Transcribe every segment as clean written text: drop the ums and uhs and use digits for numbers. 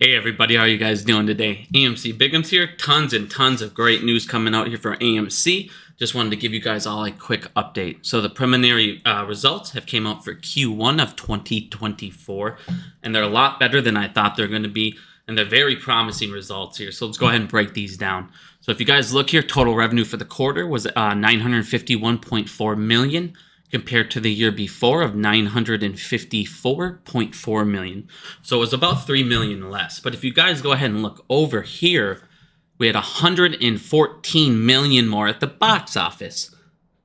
Hey everybody, how are you guys doing today? AMC Bigums here. Tons and tons of great news coming out here for AMC. Just wanted to give you guys all a quick update. So the preliminary results have came out for Q1 of 2024, and they're a lot better than I thought they're going to be, and they're very promising results here. So let's go ahead and break these down. So if you guys look here, total revenue for the quarter was $951.4 million. Compared to the year before of $954.4 million. So it was about $3 million less. But if you guys go ahead and look over here, we had $114 million more at the box office.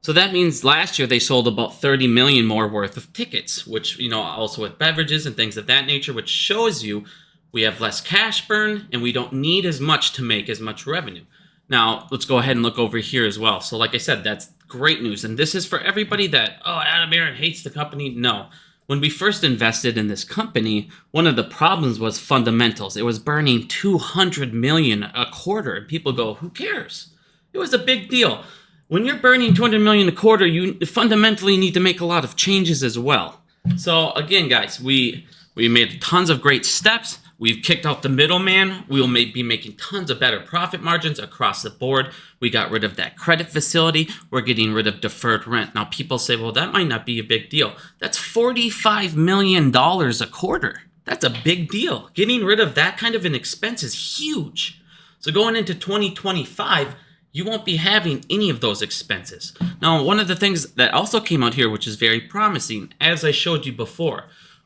So that means last year they sold about $30 million more worth of tickets, which, also with beverages and things of that nature, which shows you we have less cash burn and we don't need as much to make as much revenue. Now, let's go ahead and look over here as well. So like I said, that's great news. And this is for everybody that, Adam Aaron hates the company. No. When we first invested in this company, one of the problems was fundamentals. It was burning $200 million a quarter. And people go, who cares? It was a big deal. When you're burning $200 million a quarter, you fundamentally need to make a lot of changes as well. So again, guys, we made tons of great steps. We've kicked out the middleman. We will be making tons of better profit margins across the board. We got rid of that credit facility. We're getting rid of deferred rent. Now, people say, well, that might not be a big deal. That's $45 million a quarter. That's a big deal. Getting rid of that kind of an expense is huge. So going into 2025, you won't be having any of those expenses. Now, one of the things that also came out here, which is very promising, as I showed you before,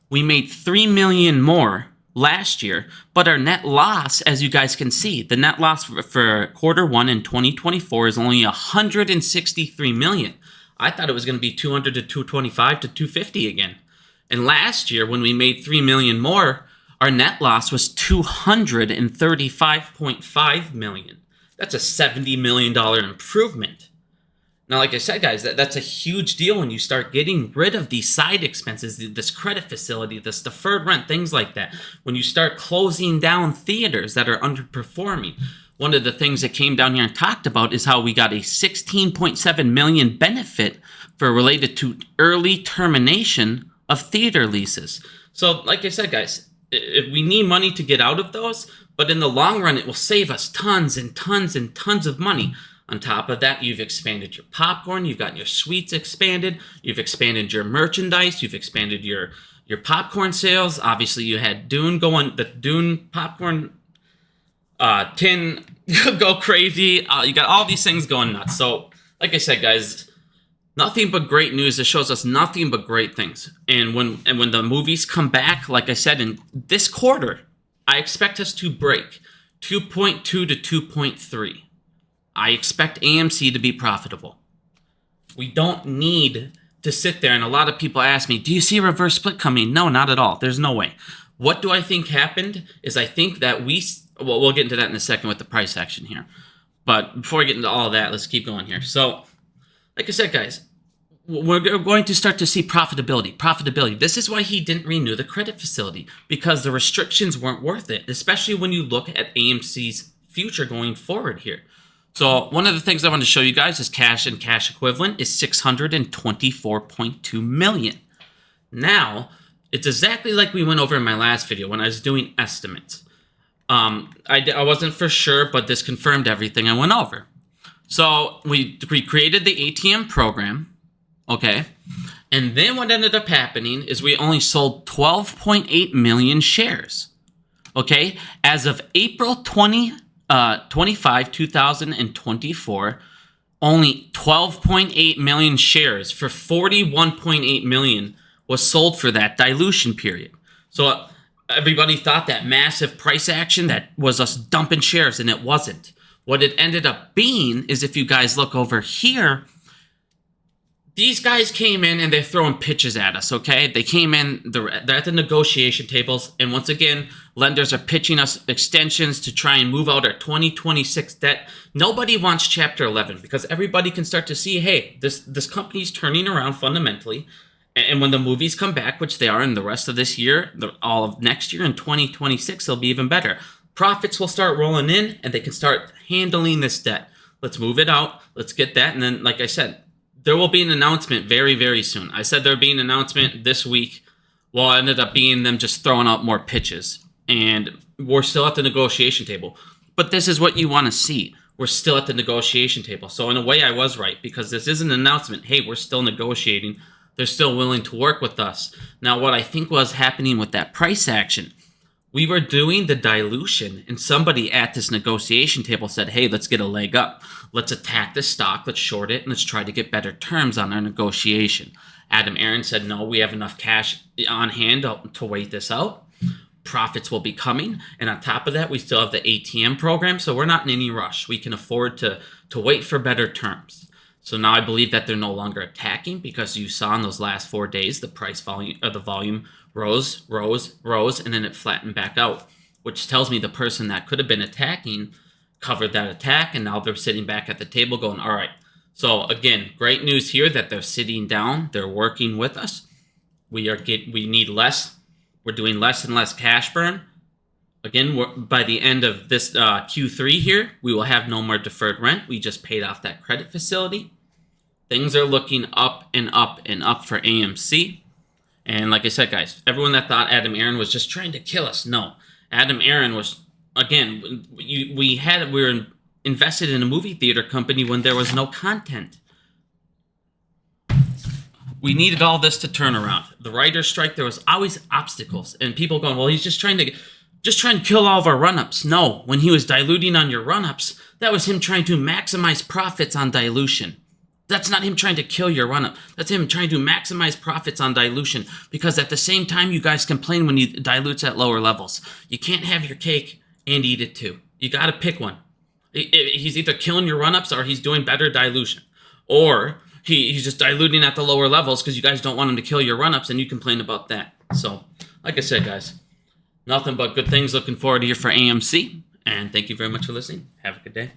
we made $3 million more last year, but our net loss, as you guys can see, the net loss for quarter one in 2024 is only $163 million. I thought it was going to be 200 to 225 to 250 again. And last year, when we made $3 million more, our net loss was $235.5 million. That's a $70 million improvement. Now, like I said, guys, that's a huge deal when you start getting rid of these side expenses, this credit facility, this deferred rent, things like that. When you start closing down theaters that are underperforming. One of the things that came down here and talked about is how we got a $16.7 million benefit related to early termination of theater leases. So, like I said, guys, we need money to get out of those, but in the long run, it will save us tons and tons and tons of money. On top of that, you've expanded your popcorn, you've gotten your suites expanded, you've expanded your merchandise, you've expanded your popcorn sales. Obviously, you had the Dune popcorn tin go crazy. You got all these things going nuts. So, like I said, guys, nothing but great news. It shows us nothing but great things. And when the movies come back, like I said, in this quarter, I expect us to break 2.2 to 2.3. I expect AMC to be profitable. We don't need to sit there, and a lot of people ask me, do you see a reverse split coming? No, not at all. There's no way. What do I think happened is I think that we'll get into that in a second with the price action here. But before we get into all of that, let's keep going here. So, like I said, guys, we're going to start to see profitability. This is why he didn't renew the credit facility, because the restrictions weren't worth it, especially when you look at AMC's future going forward here. So one of the things I want to show you guys is cash and cash equivalent is $624.2 million. Now, it's exactly like we went over in my last video when I was doing estimates. I wasn't for sure, but this confirmed everything I went over. So we created the ATM program, okay? And then what ended up happening is we only sold 12.8 million shares, okay? As of April 25, 2024, only 12.8 million shares for 41.8 million was sold for that dilution period. So everybody thought that massive price action, that was us dumping shares, and it wasn't. What it ended up being is, if you guys look over here, these guys came in and they're throwing pitches at us, okay? They came in, they're at the negotiation tables, and once again, lenders are pitching us extensions to try and move out our 2026 debt. Nobody wants Chapter 11 because everybody can start to see, hey, this company's turning around fundamentally, and when the movies come back, which they are in the rest of this year, all of next year in 2026, they'll be even better. Profits will start rolling in, and they can start handling this debt. Let's move it out. Let's get that, and then, like I said, there will be an announcement very, very soon. I said there would be an announcement this week. Well, it ended up being them just throwing out more pitches. And we're still at the negotiation table. But this is what you want to see. We're still at the negotiation table. So in a way, I was right, because this is an announcement. Hey, we're still negotiating. They're still willing to work with us. Now, what I think was happening with that price action, we were doing the dilution, and somebody at this negotiation table said, hey, let's get a leg up. Let's attack this stock, let's short it, and let's try to get better terms on our negotiation. Adam Aron said, no, we have enough cash on hand to wait this out. Profits will be coming. And on top of that, we still have the ATM program, so we're not in any rush. We can afford to wait for better terms. So now I believe that they're no longer attacking, because you saw in those last 4 days the price volume, or the volume rose, and then it flattened back out, which tells me the person that could have been attacking covered that attack, and now they're sitting back at the table going, all right. So again, great news here that they're sitting down, they're working with us. We need less. We're doing less and less cash burn. Again, by the end of this Q3 here, we will have no more deferred rent. We just paid off that credit facility. Things are looking up and up and up for AMC. And like I said, guys, everyone that thought Adam Aron was just trying to kill us, no. Adam Aron was, again, we were invested in a movie theater company when there was no content. We needed all this to turn around. The writer's strike, there was always obstacles. And people going, well, he's just trying to kill all of our run-ups. No, when he was diluting on your run-ups, that was him trying to maximize profits on dilution. That's not him trying to kill your run-up. That's him trying to maximize profits on dilution. Because at the same time, you guys complain when he dilutes at lower levels. You can't have your cake and eat it too. You got to pick one. He's either killing your run-ups or he's doing better dilution. Or he's just diluting at the lower levels because you guys don't want him to kill your run-ups, and you complain about that. So, like I said, guys, nothing but good things looking forward to here for AMC. And thank you very much for listening. Have a good day.